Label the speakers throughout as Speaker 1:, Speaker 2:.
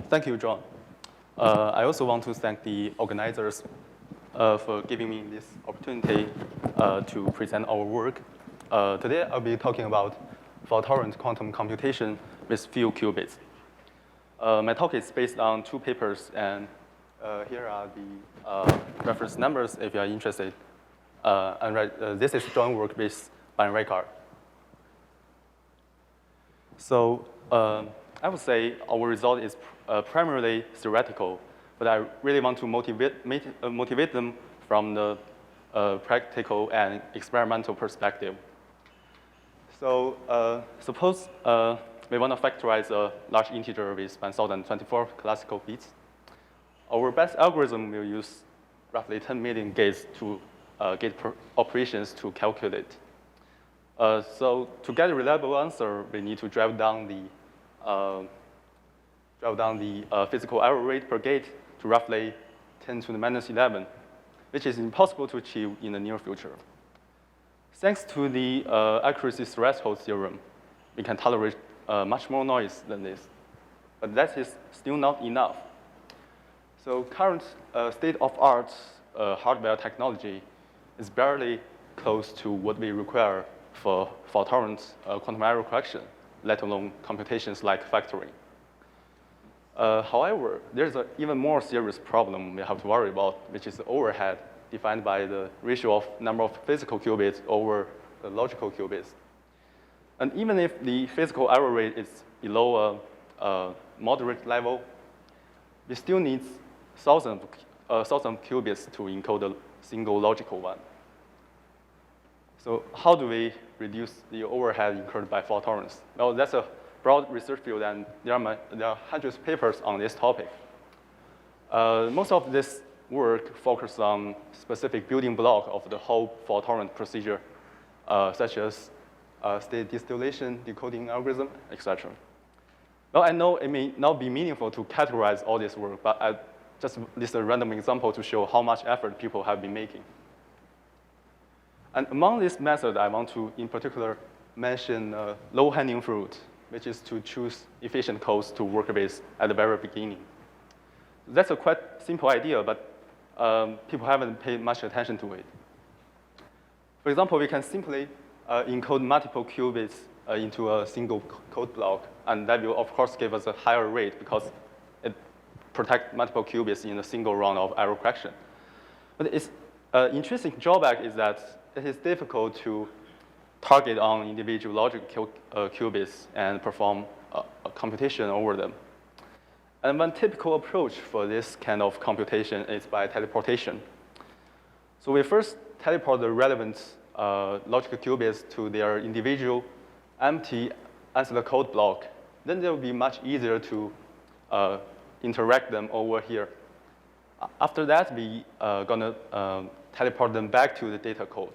Speaker 1: Thank you, John. I also want to thank the organizers for giving me this opportunity to present our work. Today, I'll be talking about fault-tolerant quantum computation with few qubits. My talk is based on 2 papers, and here are the reference numbers if you are interested. This is joint work with Van Rijkaard. So I would say our result is primarily theoretical, but I really want to motivate them from the practical and experimental perspective. So suppose we want to factorize a large integer with 1024 classical bits. Our best algorithm will use roughly 10 million gates to gate operations to calculate. So to get a reliable answer, we need to drive down the physical error rate per gate to roughly 10 to the minus 11, which is impossible to achieve in the near future. Thanks to the accuracy threshold theorem, we can tolerate much more noise than this. But that is still not enough. So current state-of-art hardware technology is barely close to what we require for fault-tolerant quantum error correction, let alone computations like factoring. However, there's an even more serious problem we have to worry about, which is the overhead defined by the ratio of number of physical qubits over the logical qubits. And even if the physical error rate is below a moderate level, we still need thousands of qubits to encode a single logical one. So how do we reduce the overhead incurred by fault tolerance? Well, that's a broad research field, and there are hundreds of papers on this topic. Most of this work focuses on specific building block of the whole fault-tolerant procedure, such as state distillation, decoding algorithm, etc. Well, I know it may not be meaningful to categorize all this work, but I just list a random example to show how much effort people have been making. And among this method, I want to, in particular, mention low-hanging fruit, which is to choose efficient codes to work with at the very beginning. That's a quite simple idea, but people haven't paid much attention to it. For example, we can simply encode multiple qubits into a single code block, and that will, of course, give us a higher rate because it protects multiple qubits in a single round of error correction. But its interesting drawback is that it is difficult to target on individual logical qubits and perform a computation over them. And one typical approach for this kind of computation is by teleportation. So we first teleport the relevant logical qubits to their individual empty answer code block. Then it will be much easier to interact them over here. After that, we are going to teleport them back to the data code.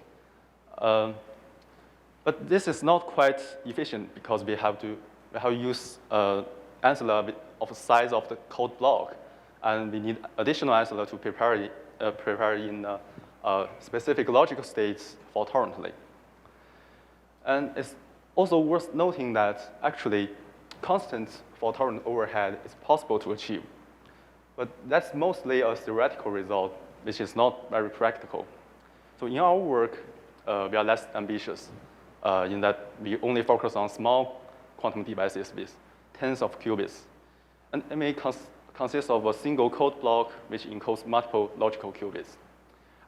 Speaker 1: But this is not quite efficient because we have to use answer of the size of the code block, and we need additional answer to prepare in specific logical states fault-tolerantly. And it's also worth noting that actually constant fault-tolerant overhead is possible to achieve. But that's mostly a theoretical result, which is not very practical. So in our work, we are less ambitious in that we only focus on small quantum devices with tens of qubits. And it may consist of a single code block which encodes multiple logical qubits.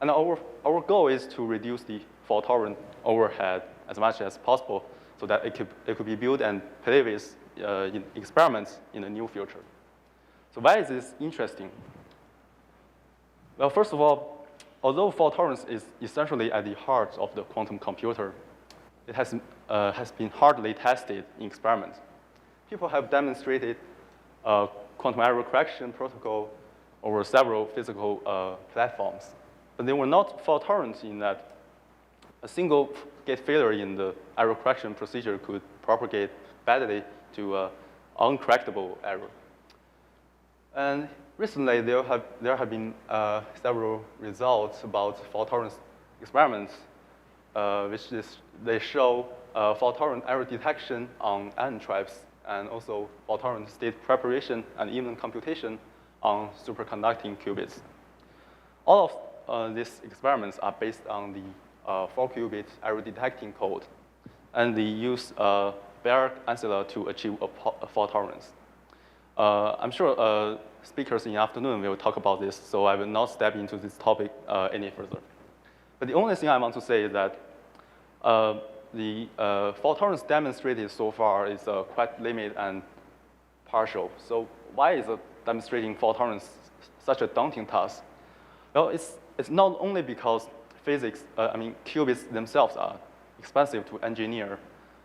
Speaker 1: And our goal is to reduce the fault-tolerant overhead as much as possible so that it could be built and play with in experiments in the near future. So why is this interesting? Well, first of all, although fault tolerance is essentially at the heart of the quantum computer, it has been hardly tested in experiments. People have demonstrated quantum error correction protocol over several physical platforms, but they were not fault tolerant in that a single gate failure in the error correction procedure could propagate badly to uncorrectable error. And recently, there have been several results about fault tolerance experiments, they show fault tolerant error detection on ion traps and also fault-tolerant state preparation and even computation on superconducting qubits. All of these experiments are based on the 4-qubit error detecting code, and they use bare ancilla to achieve a fault tolerance. I'm sure speakers in the afternoon will talk about this, so I will not step into this topic any further. But the only thing I want to say is that the fault tolerance demonstrated so far is quite limited and partial. So why is demonstrating fault tolerance such a daunting task? Well, it's not only because physics, qubits themselves are expensive to engineer,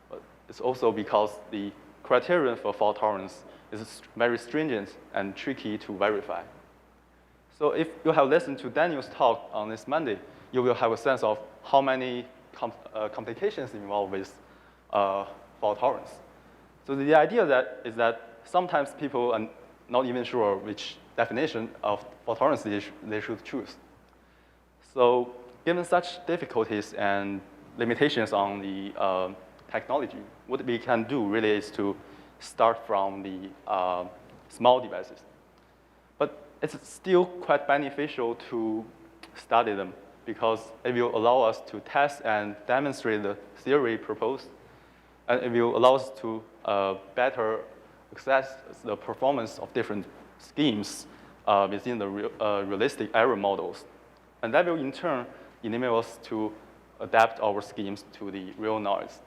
Speaker 1: but it's also because the criterion for fault tolerance is very stringent and tricky to verify. So if you have listened to Daniel's talk on this Monday, you will have a sense of how many complications involved with fault tolerance. So the idea is that sometimes people are not even sure which definition of fault tolerance they should choose. So given such difficulties and limitations on the technology, what we can do really is to start from the small devices. But it's still quite beneficial to study them because it will allow us to test and demonstrate the theory proposed, and it will allow us to better assess the performance of different schemes within the realistic error models. And that will, in turn, enable us to adapt our schemes to the real noise.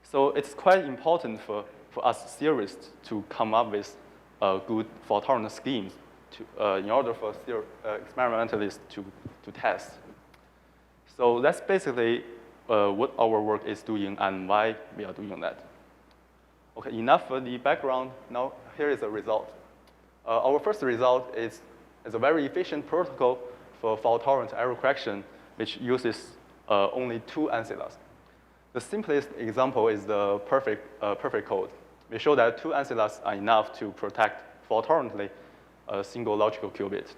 Speaker 1: So it's quite important for us theorists to come up with good fault-tolerant schemes in order for experimentalists to test. So that's basically what our work is doing and why we are doing that. Okay, enough for the background. Now here is the result. Our first result is a very efficient protocol for fault-tolerant error correction, which uses only 2 ancillas. The simplest example is the perfect code. We show that 2 ancillas are enough to protect fault-tolerantly a single logical qubit.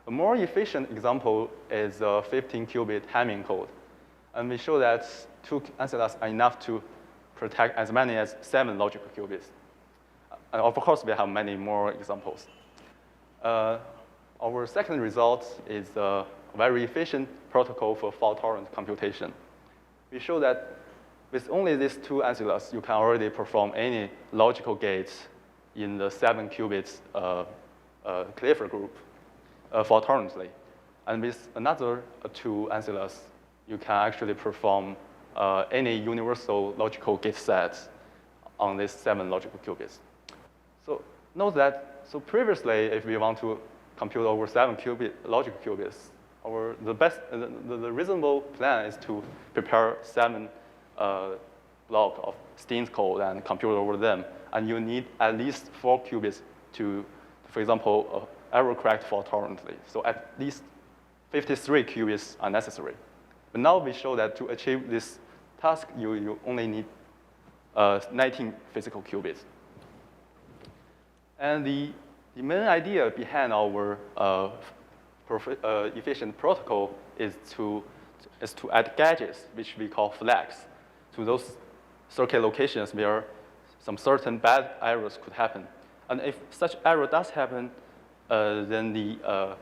Speaker 1: A more efficient example is a 15-qubit Hamming code. And we show that 2 ancillas are enough to protect as many as 7 logical qubits. And of course, we have many more examples. Our second result is a very efficient protocol for fault-tolerant computation. We show that with only these 2 ancillas, you can already perform any logical gates in the 7 qubits Clifford group fault-tolerantly. And with another 2 ancillas, you can actually perform any universal logical gate set on these 7 logical qubits. So note that, so previously, if we want to compute over 7 logical qubits, the reasonable plan is to prepare 7 blocks of Steen's code and compute over them. And you need at least 4 qubits to, for example, error correct fault-tolerantly. So at least 53 qubits are necessary. But now we show that to achieve this task, you only need 19 physical qubits. And the main idea behind our efficient protocol is to add gadgets, which we call flags, to those circuit locations where some certain bad errors could happen. And if such error does happen, then the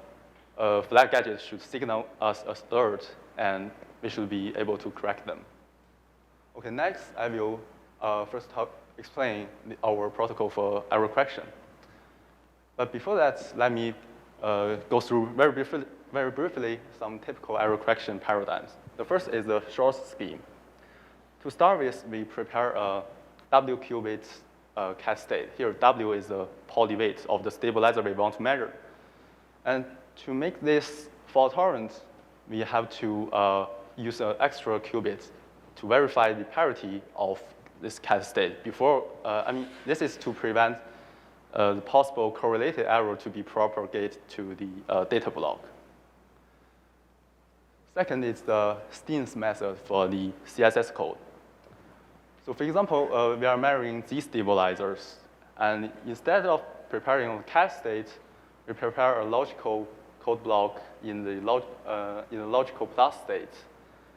Speaker 1: flag gadget should signal us as alert, and we should be able to correct them. Okay, next I will first explain our protocol for error correction. But before that, let me go through very briefly some typical error correction paradigms. The first is the Shor's scheme. To start with, we prepare a W qubit cascade. Here, W is the Pauli weight of the stabilizer we want to measure. And to make this fault-tolerant, we have to use an extra qubit to verify the parity of this cascade. This is to prevent the possible correlated error to be propagated to the data block. Second is the Steen's method for the CSS code. So for example, we are measuring these stabilizers, and instead of preparing a cascade, we prepare a logical code block in the logical plus state,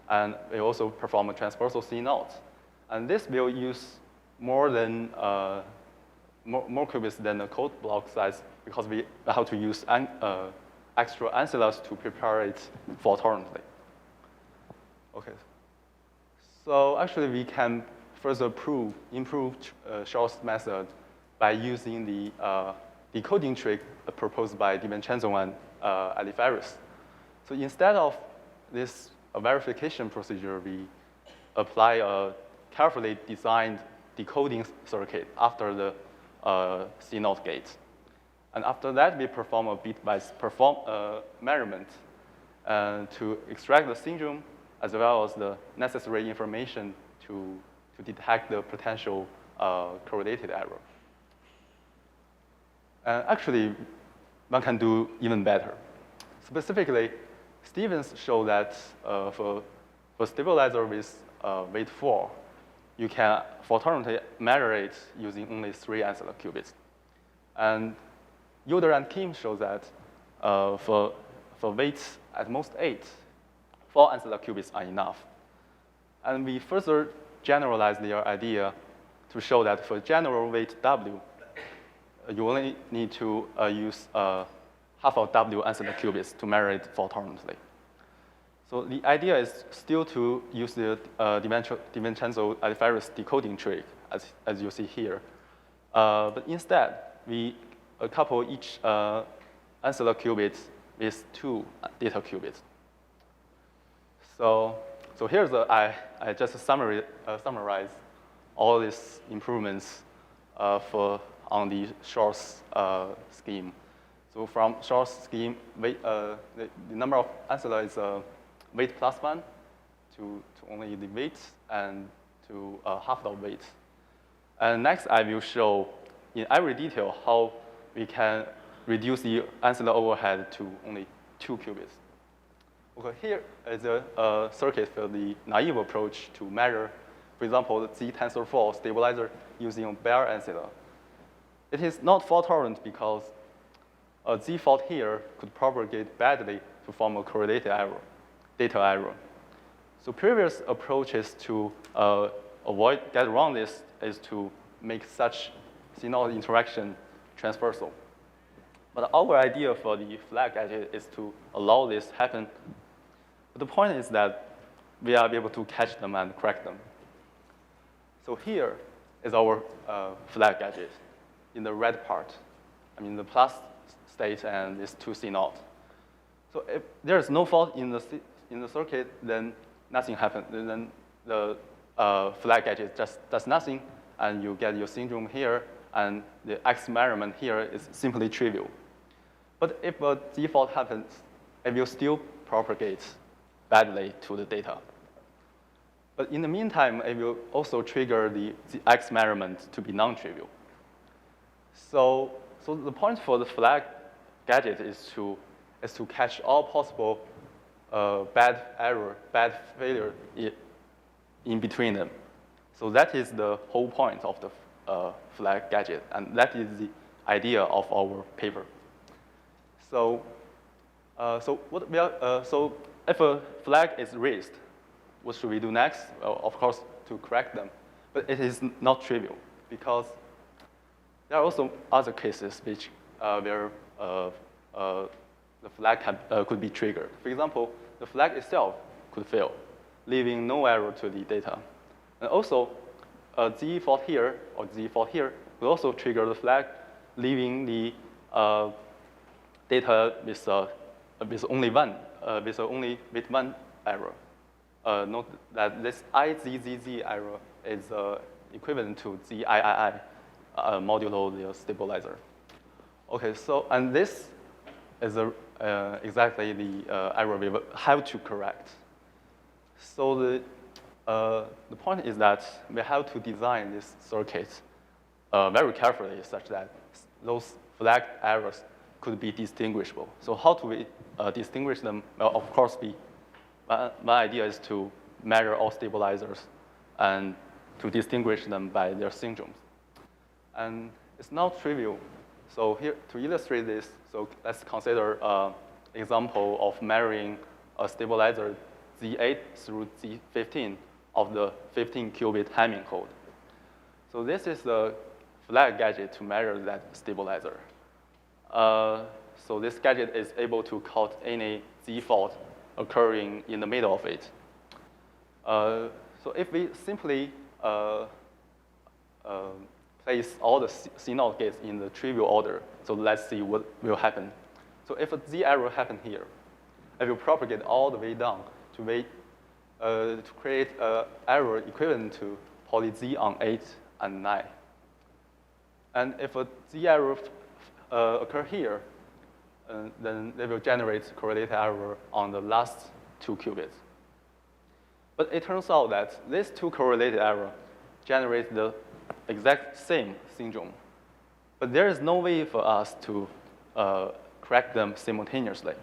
Speaker 1: and we also perform a transversal C0. And this will use more than more qubits than the code block size because we have to use extra ancillars to prepare it fault-tolerantly. Okay. So actually, we can further improve Chau's method by using the decoding trick proposed by DiVincenzo and Aliferis. So instead of this verification procedure, we apply a carefully designed decoding circuit after the C0 gate. And after that, we perform a bitwise measurement to extract the syndrome as well as the necessary information to detect the potential correlated error. Actually, one can do even better. Specifically, Stevens showed that for stabilizer with weight 4, you can fault-tolerantly measure it using only 3 ancillary qubits. And Yoder and Kim show that for weights at most 8, 4 ancillary qubits are enough. And we further generalized their idea to show that for general weight W, you only need to use half of W ancillary qubits to measure it fault-tolerantly. So the idea is still to use the DiVincenzo-Aliferis decoding trick, as you see here. But instead, we couple each ancillary qubit with 2 data qubits. So here's I just summarize all these improvements on the Chau's scheme. So from Chau's scheme, the number of ancillary is weight plus 1 to only the weight and to half the weight. And next, I will show in every detail how we can reduce the ancillary overhead to only 2 qubits. Okay, here is a circuit for the naive approach to measure, for example, the Z tensor-4 stabilizer using a bare ancillary. It is not fault-tolerant because a Z fault here could propagate badly to form a correlated error, data error. So previous approaches to get around this is to make such signal interaction transversal. But our idea for the flag gadget is to allow this happen. But the point is that we are able to catch them and correct them. So here is our flag gadget in the red part. I mean, the plus state and this 2C0. So if there is no fault in the circuit, then nothing happens. Then the flag gadget just does nothing, and you get your syndrome here, and the X measurement here is simply trivial. But if a Z fault happens, it will still propagate badly to the data. But in the meantime, it will also trigger the X measurement to be non-trivial. So the point for the flag gadget is to catch all possible bad error, bad failure in between them. So that is the whole point of the flag gadget, and that is the idea of our paper. So if a flag is raised, what should we do next? Well, of course, to correct them. But it is not trivial because there are also other cases which where the flag could be triggered. For example, the flag itself could fail, leaving no error to the data. And also, a Z fault here or Z fault here will also trigger the flag, leaving the data with only one error. Note that this IZZZ error is equivalent to ZIII modulo the stabilizer. Okay, so and this is exactly the error we have to correct. So the point is that we have to design this circuit very carefully such that those flag errors could be distinguishable. So how do we distinguish them? Well, of course, my idea is to measure all stabilizers and to distinguish them by their syndromes. And it's not trivial. So here, to illustrate this, so let's consider an example of measuring a stabilizer Z8 through Z15 of the 15-qubit Hamming code. So this is the flag gadget to measure that stabilizer. So this gadget is able to caught any Z fault occurring in the middle of it. So if we simply place all the CNOT gates in the trivial order, so let's see what will happen. So if a Z error happened here, it will propagate all the way down to create an error equivalent to poly Z on 8 and 9. And if a Z error occur here, then they will generate correlated error on the last 2 qubits. But it turns out that these 2 correlated errors generate the exact same syndrome. But there is no way for us to correct them simultaneously.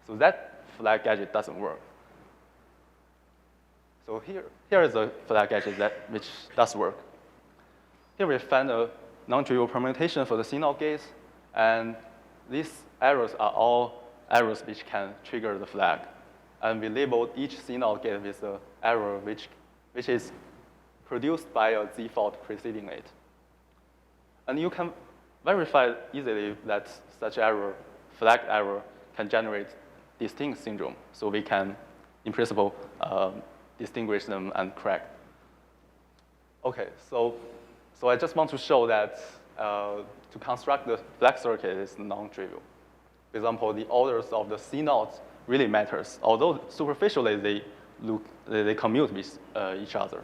Speaker 1: So that flag gadget doesn't work. So here is a flag gadget which does work. Here we find a non-trivial permutation for the CNOT gates, and these errors are all errors which can trigger the flag. And we labeled each CNOT gate with an error which is produced by a Z fault preceding it. And you can verify easily that such error, flag error, can generate distinct syndrome. So we can, in principle, distinguish them and correct. Okay, so I just want to show that to construct the flag circuit is non-trivial. For example, the orders of the CNOT really matters, although superficially they commute with each other.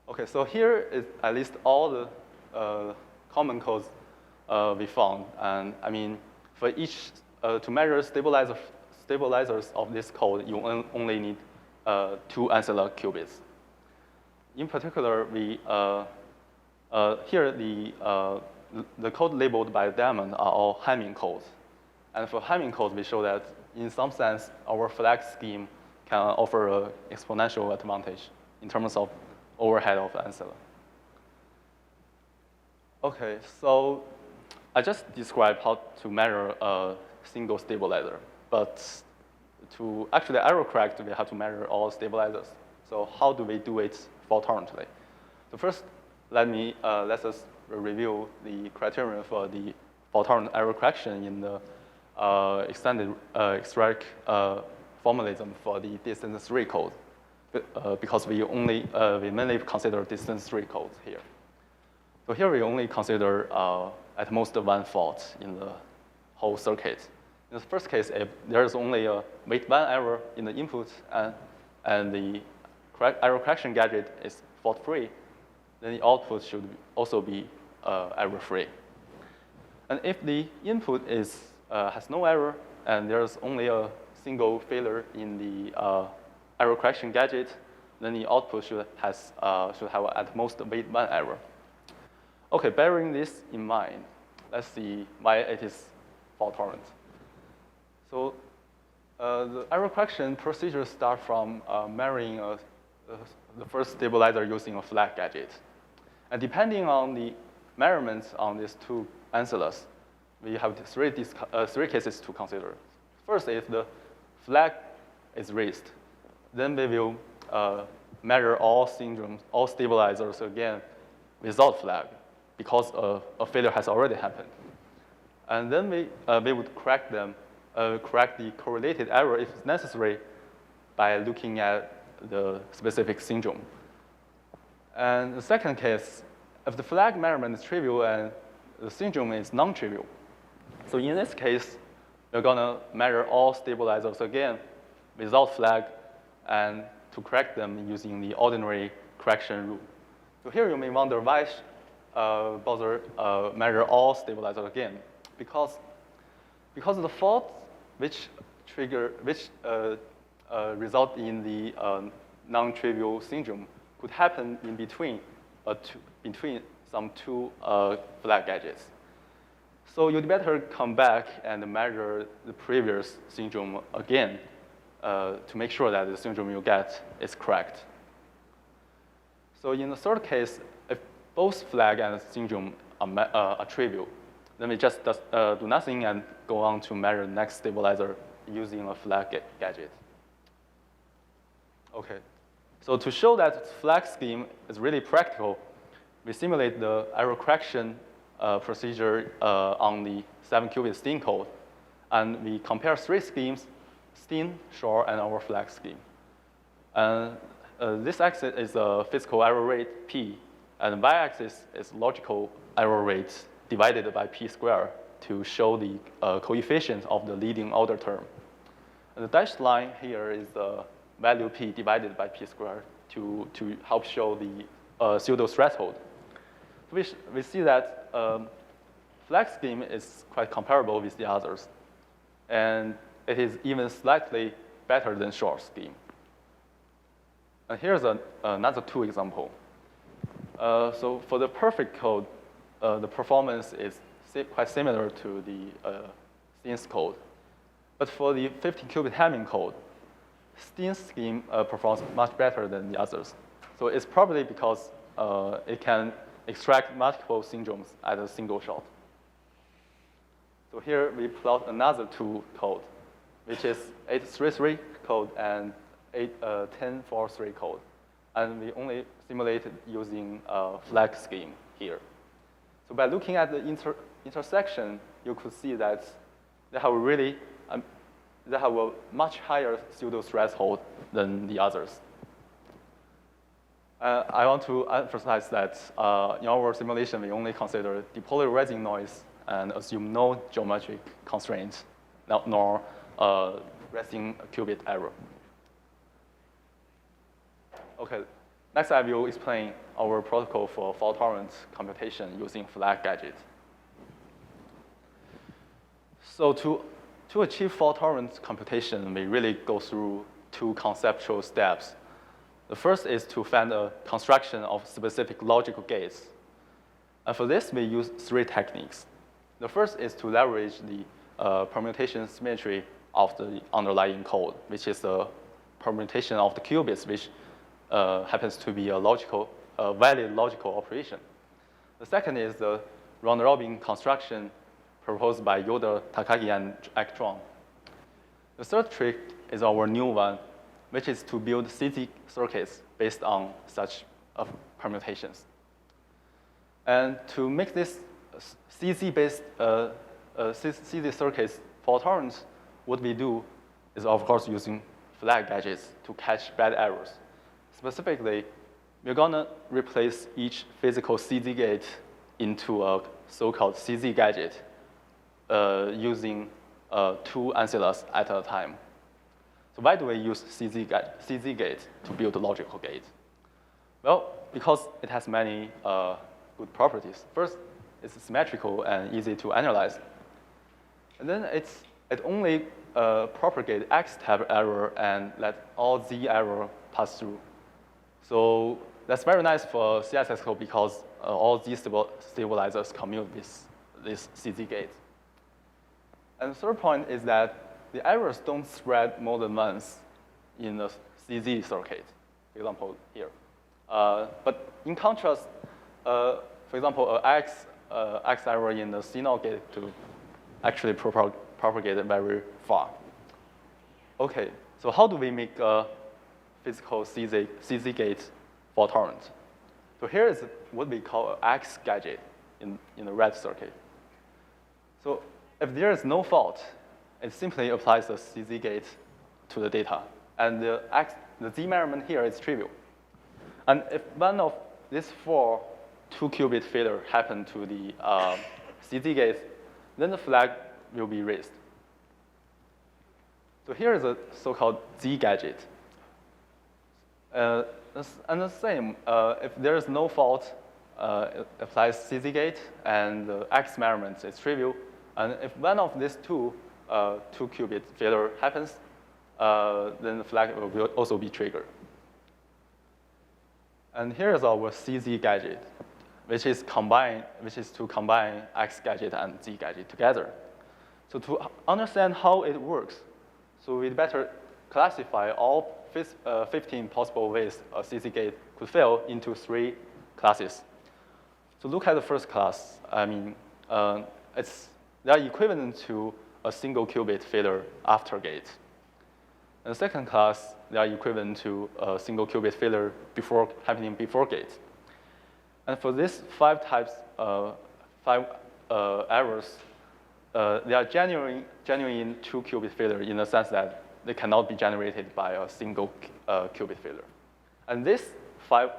Speaker 1: Okay, so here is at least all the common codes we found. And I mean, for each, to measure stabilizers of this code, you only need 2 ancillary qubits. In particular, we here the code labeled by diamond are all Hamming codes. And for Hamming codes, we show that in some sense, our flag scheme can offer an exponential advantage in terms of overhead of ancillary. Okay, so I just described how to measure a single stabilizer, but to actually error correct, we have to measure all stabilizers. So how do we do it fault-tolerantly? So first, let us review the criterion for the fault-tolerant error correction in the extended extract formalism for the distance 3 code, because we mainly consider distance 3 codes here. So here we only consider at most 1 fault in the whole circuit. In the first case, if there is only a weight 1 error in the input and the error correction gadget is fault-free, then the output should also be error-free. And if the input has no error and there's only a single failure in the error correction gadget, then the output should have at most weight 1 error. Okay, bearing this in mind, let's see why it is fault-tolerant. So the error correction procedure starts from measuring the first stabilizer using a flag gadget. And depending on the measurements on these 2 ancillaries, we have 3 cases to consider. First, if the flag is raised, then we will measure all stabilizers again without flag, because a failure has already happened. And then we would correct the correlated error if necessary by looking at the specific syndrome. And the second case, if the flag measurement is trivial and the syndrome is non-trivial. So in this case, we're going to measure all stabilizers again without flag and to correct them using the ordinary correction rule. So here you may wonder why bother measure all stabilizers again? Because the fault which result in the non-trivial syndrome could happen in between some 2 flag gadgets. So you'd better come back and measure the previous syndrome again to make sure that the syndrome you get is correct. So in the third case, if both flag and syndrome are trivial, then we just do nothing and go on to measure the next stabilizer using a flag gadget. Okay, So to show that flag scheme is really practical, we simulate the error correction procedure on the 7-qubit STIN code. And we compare three schemes, STIN, Shor, and our flag scheme. And this axis is a physical error rate, P, and the y-axis is logical error rate divided by P squared to show the coefficient of the leading order term. And the dashed line here is the value P divided by P squared to help show the pseudo threshold. We see that flag scheme is quite comparable with the others. And it is even slightly better than Shor scheme. And here's another two example. So for the perfect code, the performance is quite similar to the STIN's code. But for the 15-qubit Hamming code, STIN's scheme performs much better than the others. So it's probably because it can extract multiple syndromes at a single shot. So here we plot another two code, which is 833 code and 1043 code. And we only simulated using flag scheme here. So by looking at the intersection, you could see that they have a much higher pseudo threshold than the others. I want to emphasize that in our simulation, we only consider depolarizing noise and assume no geometric constraints, nor resting qubit error. Okay, next I will explain our protocol for fault-tolerant computation using flag gadget. So to achieve fault-tolerant computation, we really go through two conceptual steps. The first is to find a construction of specific logical gates. And for this, we use three techniques. The first is to leverage the permutation symmetry of the underlying code, which is the permutation of the qubits, which happens to be a valid logical operation. The second is the round-robin construction proposed by Yoder, Takagi, and Zhuang. The third trick is our new one, which is to build CZ circuits based on such permutations. And to make this CZ-based CZ circuits fault-tolerant, what we do is, of course, using flag gadgets to catch bad errors. Specifically, we're going to replace each physical CZ gate into a so-called CZ gadget using two ancillas at a time. So why do we use CZ gate to build a logical gate? Well, because it has many good properties. First, it's symmetrical and easy to analyze. And then it only propagate X-type error and let all Z error pass through. So that's very nice for CSS code because all Z stabilizers commute with this CZ gate. And the third point is that the errors don't spread more than once in the CZ circuit, for example, here. But in contrast, for example, X error in the CNOT gate to actually propagate very far. Okay, so how do we make a physical CZ gate fault-tolerant? So here is what we call an X gadget in the red circuit. So if there is no fault, it simply applies the CZ gate to the data. And the Z measurement here is trivial. And if one of these four 2-qubit failure happen to the CZ gate, then the flag will be raised. So here is a so-called Z gadget. And the same, if there is no fault, it applies CZ gate, and the X measurement is trivial. And if one of these two 2-qubit failure happens, then the flag will also be triggered. And here is our CZ gadget, which is to combine X gadget and Z gadget together. So to understand how it works, so we'd better classify all 15 possible ways a CZ gate could fail into 3 classes. So look at the first class. I mean, they are equivalent to a single qubit failure after gate. And the second class, they are equivalent to a single qubit failure happening before gate. And for these five errors, they are genuine 2-qubit failure in the sense that they cannot be generated by a single qubit failure. And these five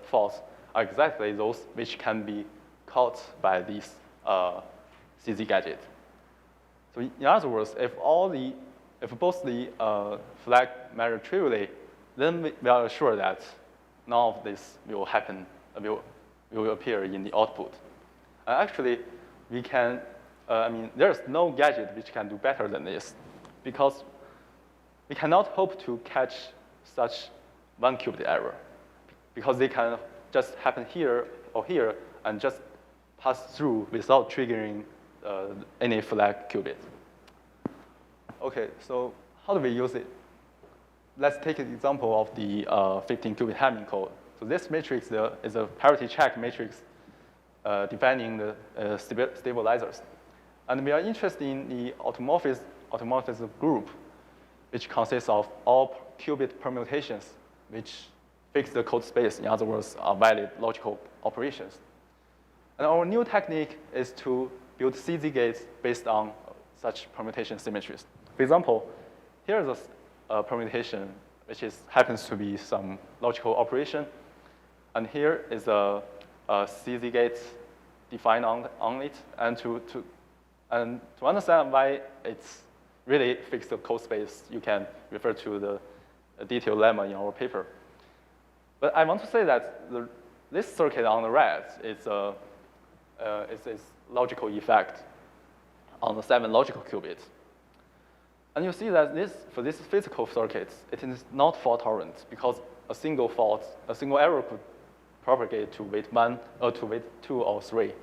Speaker 1: faults are exactly those which can be caught by this CZ gadget. So in other words, if both the flag measure trivially, then we are sure that none of this will happen, will appear in the output. Actually, we can, there's no gadget which can do better than this, because we cannot hope to catch such 1-qubit error, because they can just happen here or here and just pass through without triggering any flag qubit. Okay, so how do we use it? Let's take an example of the 15-qubit Hamming code. So this matrix is a parity check matrix defining the stabilizers. And we are interested in the automorphism group, which consists of all qubit permutations, which fix the code space, in other words, are valid logical operations. And our new technique is to build CZ gates based on such permutation symmetries. For example, here is a permutation which happens to be some logical operation. And here is a CZ gate defined on it. And to understand why it's really fixed the code space, you can refer to the detailed lemma in our paper. But I want to say that this circuit on the right is a logical effect on the 7 logical qubits. And you see that for this physical circuit, it is not fault-tolerant, because a single error could propagate to weight 1 or to weight 2 or 3.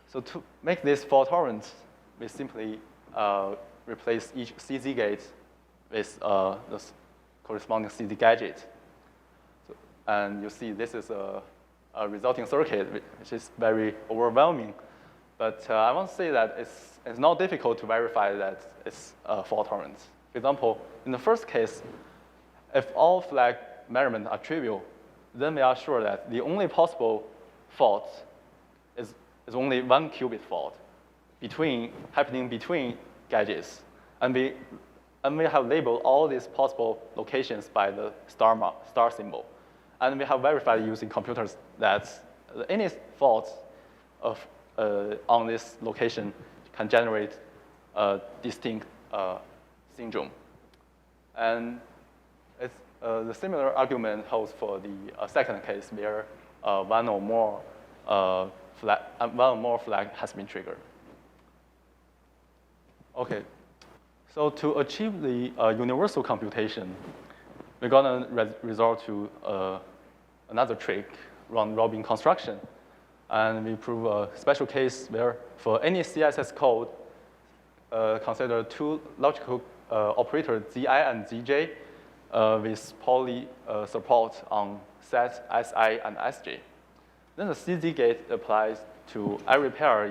Speaker 1: So to make this fault-tolerant, we simply replace each CZ gate with the corresponding CZ gadget. And you see this is a resulting circuit, which is very overwhelming. But I want to say that it's not difficult to verify that it's fault-tolerant. For example, in the first case, if all flag measurements are trivial, then we are sure that the only possible fault is only 1-qubit fault happening between gadgets. And we have labeled all these possible locations by the star symbol. And we have verified using computers that any fault on this location can generate a distinct syndrome. And the similar argument holds for the second case where one or more flag has been triggered. Okay, so to achieve the universal computation, we're going to resort to another trick, round-robin construction. And we prove a special case where for any CSS code, consider 2 logical operators, Zi and Zj, with poly support on set Si and Sj. Then the CZ gate applies to every pair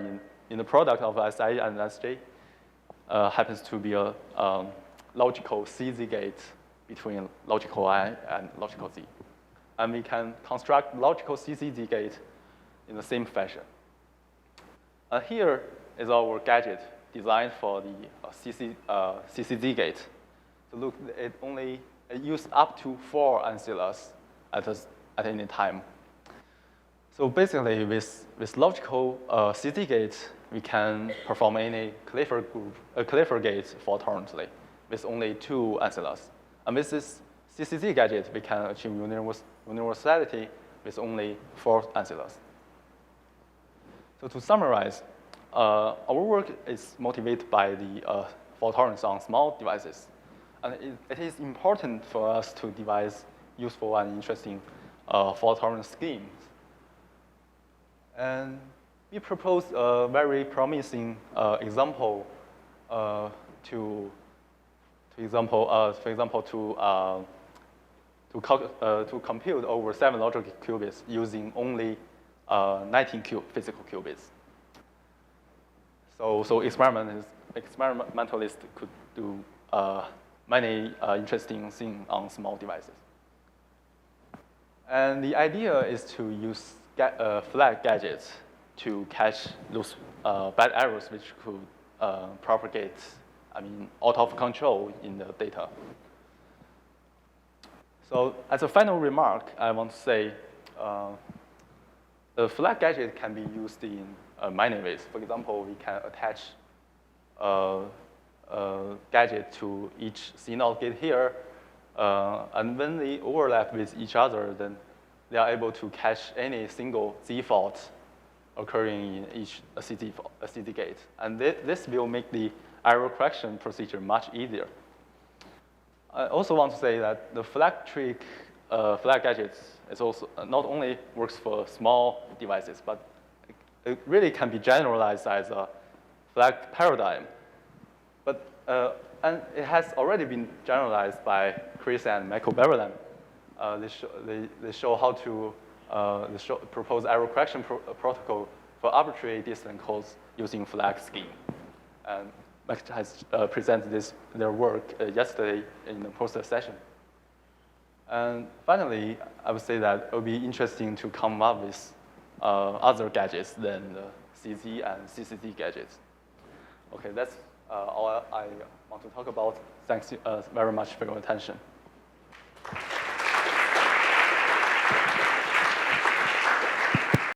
Speaker 1: in the product of Si and Sj. Happens to be a logical CZ gate between logical I and logical Z. And we can construct logical CCZ gate in the same fashion. And here is our gadget designed for the CCZ gate. So look, it uses up to 4 ancillas at any time. So basically, with logical CZ gate, we can perform any Clifford gate fault-tolerantly with only 2 ancillas. And with this CCZ gadget, we can achieve universality with only 4 ancillas. So to summarize, our work is motivated by the fault tolerance on small devices. And it is important for us to devise useful and interesting fault tolerance schemes. And we propose a very promising example to compute over 7 logical qubits using only 19 physical qubits. So experimentalists could do many interesting things on small devices. And the idea is to use flag gadgets to catch those bad errors which could propagate, out of control in the data. So as a final remark, I want to say the flag gadget can be used in many ways. For example, we can attach a gadget to each CNOT gate here, and when they overlap with each other, then they are able to catch any single Z fault occurring in each CZ gate. And this will make the error correction procedure much easier. I also want to say that the flag gadgets is also not only works for small devices, but it really can be generalized as a flag paradigm. But and it has already been generalized by Chris and Michael Beverland. They show how to propose error correction protocol for arbitrary distant codes using flag scheme. And Mike has presented their work yesterday in the poster session. And finally, I would say that it would be interesting to come up with other gadgets than the CZ and CCZ gadgets. Okay, that's all I want to talk about. Thanks very much for your attention.